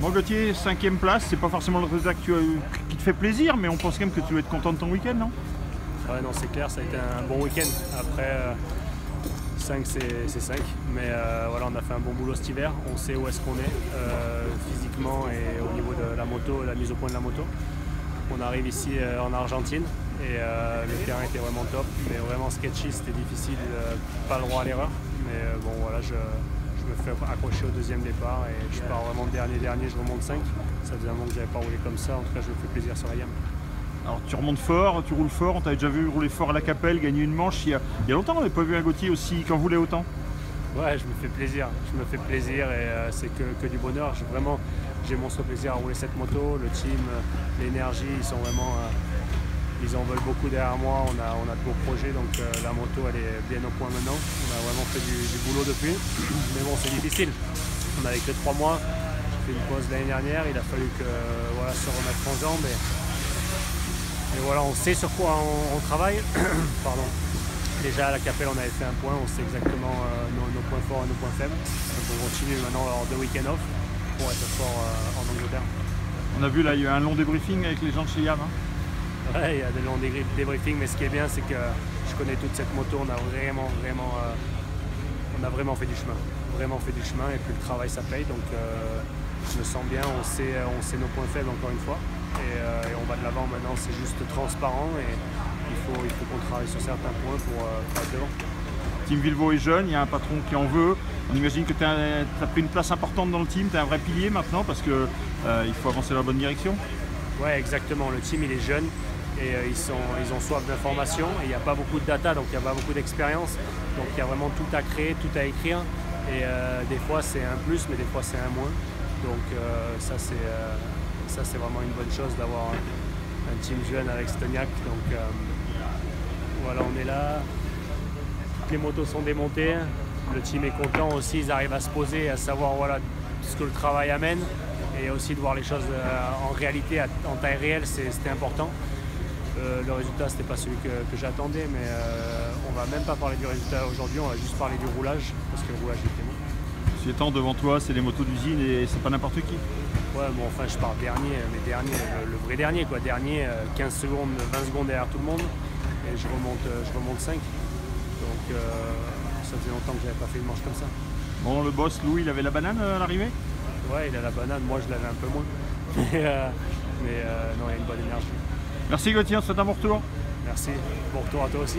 Bon Gauthier, 5e place, c'est pas forcément le résultat qui te fait plaisir, mais on pense quand même que tu dois être content de ton week-end, non? Ouais, non, c'est clair, ça a été un bon week-end. Après, 5 c'est 5, mais voilà, on a fait un bon boulot cet hiver, on sait où est-ce qu'on est, physiquement et au niveau de la moto, la mise au point de la moto. On arrive ici en Argentine et le terrain était vraiment top, mais vraiment sketchy, c'était difficile, pas le droit à l'erreur. Mais bon voilà, je me fais accrocher au deuxième départ et je pars vraiment dernier, je remonte 5. Ça faisait un moment que j'avais pas roulé comme ça, en tout cas je me fais plaisir sur la gamme. Alors tu remontes fort, tu roules fort, on t'avait déjà vu rouler fort à la Capelle, gagner une manche il y a longtemps, on n'avait pas vu un Gauthier aussi qu'en voulait autant. Ouais, je me fais plaisir et c'est que du bonheur. J'ai mon plaisir à rouler cette moto, le team, l'énergie, ils sont vraiment, ils en veulent beaucoup derrière moi, on a de beaux projets, donc la moto elle est bien au point maintenant, on a vraiment fait du boulot depuis, mais bon c'est difficile, on n'avait que 3 mois, j'ai fait une pause l'année dernière, il a fallu que, voilà, se remettre en jambes et voilà, on sait sur quoi on travaille. Pardon. Déjà à la Capelle on avait fait un point, on sait exactement nos points forts et nos points faibles. Donc on continue maintenant lors de week-end off pour être fort en Angleterre. On a vu là, il y a eu un long débriefing avec les gens de chez Yam. Hein. Ouais, il y a des longs débriefings, mais ce qui est bien c'est que je connais toute cette moto, on a vraiment fait du chemin. Vraiment fait du chemin et puis le travail ça paye, donc je me sens bien, on sait nos points faibles encore une fois. Et on va de l'avant maintenant, c'est juste transparent et il faut qu'on travaille sur certains points pour être devant. Team Vilvo est jeune, il y a un patron qui en veut. On imagine que tu as pris une place importante dans le team, tu es un vrai pilier maintenant parce qu'il faut avancer dans la bonne direction. Ouais, exactement, le team il est jeune et ils ont soif d'informations et il n'y a pas beaucoup de data, donc il n'y a pas beaucoup d'expérience. Donc il y a vraiment tout à créer, tout à écrire et des fois c'est un plus mais des fois c'est un moins. Donc ça c'est vraiment une bonne chose d'avoir un team jeune avec Stoniak. Donc voilà, on est là, toutes les motos sont démontées, le team est content aussi, ils arrivent à se poser, à savoir voilà, ce que le travail amène et aussi de voir les choses en réalité, en taille réelle, c'était important. Le résultat c'était pas celui que j'attendais, mais on va même pas parler du résultat aujourd'hui, on va juste parler du roulage parce que le roulage était bon. Ceci étant, devant toi, c'est les motos d'usine et c'est pas n'importe qui. Ouais, bon, enfin, je pars dernier, mais dernier, le vrai dernier, quoi. Dernier, 15 secondes, 20 secondes derrière tout le monde, et je remonte 5. Donc, ça faisait longtemps que j'avais pas fait une manche comme ça. Bon, le boss, Louis, il avait la banane à l'arrivée? Ouais, il a la banane, moi je l'avais un peu moins. mais non, il y a une bonne énergie. Merci Gauthier, c'est un bon retour. Merci, bon retour à toi aussi.